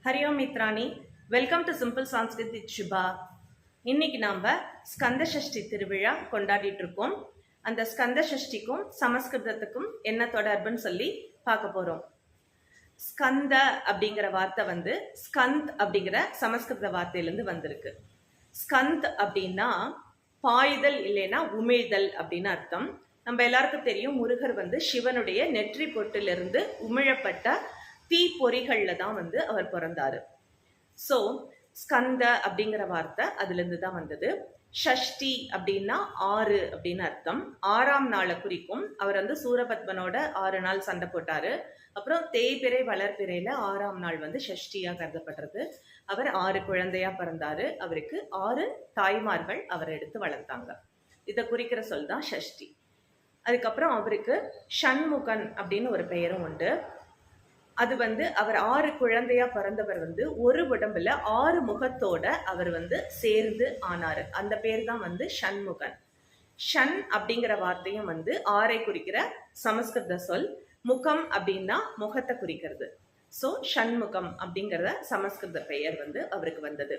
ஹரியோம் மித்ராணி, welcome to simple Sanskrit with Subha. இன்னைக்கு நாம ஸ்கந்த சஷ்டி திருவிழா கொண்டாடிட்டு இருக்கோம். அந்த ஸ்கந்த சஷ்டிக்கும் சமஸ்கிருதத்துக்கும் என்ன தொடர்புன்னு சொல்லி பார்க்க போறோம். ஸ்கந்த அப்படிங்கிற வார்த்தை ஸ்கந்த் அப்படிங்கிற சமஸ்கிருத வார்த்தையிலிருந்து வந்திருக்கு. ஸ்கந்த் அப்படின்னா பாய்தல் இல்லைன்னா உமிழ்தல் அப்படின்னு அர்த்தம். நம்ம எல்லாருக்கும் தெரியும், முருகர் சிவனுடைய நெற்றி பொட்டிலிருந்து உமிழப்பட்ட தீப்பொறிகள்ல தான் அவர் பிறந்தாரு. ஸோ ஸ்கந்த அப்படிங்கிற வார்த்தை அதுல இருந்து தான் வந்தது. ஷஷ்டி அப்படின்னா 6 அப்படின்னு அர்த்தம். 6ஆம் நாளை குறிக்கும். அவர் சூரபத்மனோட 6 நாள் சண்டை போட்டாரு. அப்புறம் தேய்பிறை வளர்பிறையில 6ஆம் நாள் ஷஷ்டியா கருதப்படுறது. அவர் 6 குழந்தையா பிறந்தாரு. அவருக்கு 6 தாய்மார்கள் அவரை எடுத்து வளர்த்தாங்க. இதை குறிக்கிற சொல் தான் ஷஷ்டி. அதுக்கப்புறம் அவருக்கு ஷண்முகன் அப்படின்னு ஒரு பெயரும் உண்டு. அது அவர் 6 குழந்தையா பிறந்தவர் ஒரு உடம்புல 6 முகத்தோட அவர் சேர்ந்து ஆனாரு. அந்த பேர் தான் ஷண்முகன். ஷண் அப்படிங்கிற வார்த்தையும் 6ஐ குறிக்கிற சமஸ்கிருத சொல். முகம் அப்படின்னா முகத்தை குறிக்கிறது. ஸோ ஷண்முகம் அப்படிங்கிற சமஸ்கிருத பெயர் அவருக்கு வந்தது.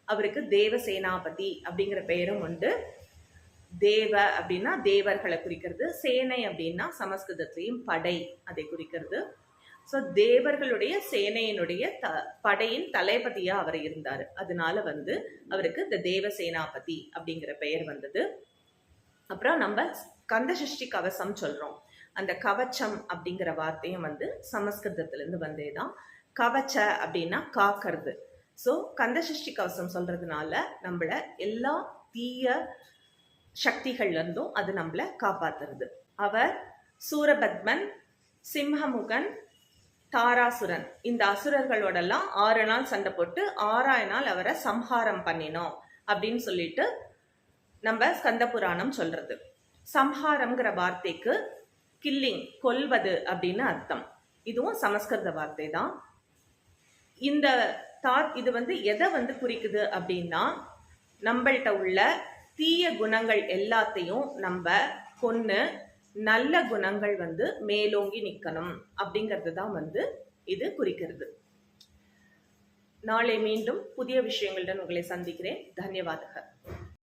அவருக்கு தேவசேனாபதி அப்படிங்கிற பெயரும் உண்டு. தேவ அப்படின்னா தேவர்களை குறிக்கிறது. சேனை அப்படின்னா சமஸ்கிருதத்திலையும் படை, அதை குறிக்கிறது. ஸோ தேவர்களுடைய சேனையினுடைய படையின் தளபதியா அவர் இருந்தார். அதனால அவருக்கு இந்த தேவசேனாபதி அப்படிங்கிற பெயர் வந்தது. அப்புறம் நம்ம கந்தசஷ்டி கவசம் சொல்றோம். அந்த கவச்சம் அப்படிங்கிற வார்த்தையும் சமஸ்கிருதத்திலிருந்து வந்தேதான். கவச்ச அப்படின்னா காக்கிறது. ஸோ கந்தசஷ்டி கவசம் சொல்றதுனால நம்மள எல்லா தீய சக்திகள்ல இருந்தும் அது நம்மள காப்பாத்துறது. அவர் சூரபத்மன், சிம்ஹமுகன், தாராசுரன், இந்த அசுரர்களோடெல்லாம் 6 நாள் சண்டை போட்டு 6ஆம் நாள் அவரை சம்ஹாரம் பண்ணினோம் அப்படின்னு சொல்லிட்டு நம்ம ஸ்கந்த புராணம் சொல்றது. சம்ஹாரம்ங்கிற வார்த்தைக்கு கில்லிங், கொல்வது அப்படின்னு அர்த்தம். இதுவும் சமஸ்கிருத வார்த்தை தான். இந்த இது எதை குறிக்குது அப்படின்னா, நம்மள்கிட்ட உள்ள தீய குணங்கள் எல்லாத்தையும் நம்ம கொன்னு நல்ல குணங்கள் மேலோங்கி நிற்கணும் அப்படிங்கிறது தான் இது குறிக்கிறது. நாளை மீண்டும் புதிய விஷயங்களுடன் உங்களை சந்திக்கிறேன். தன்யவாதங்கள்.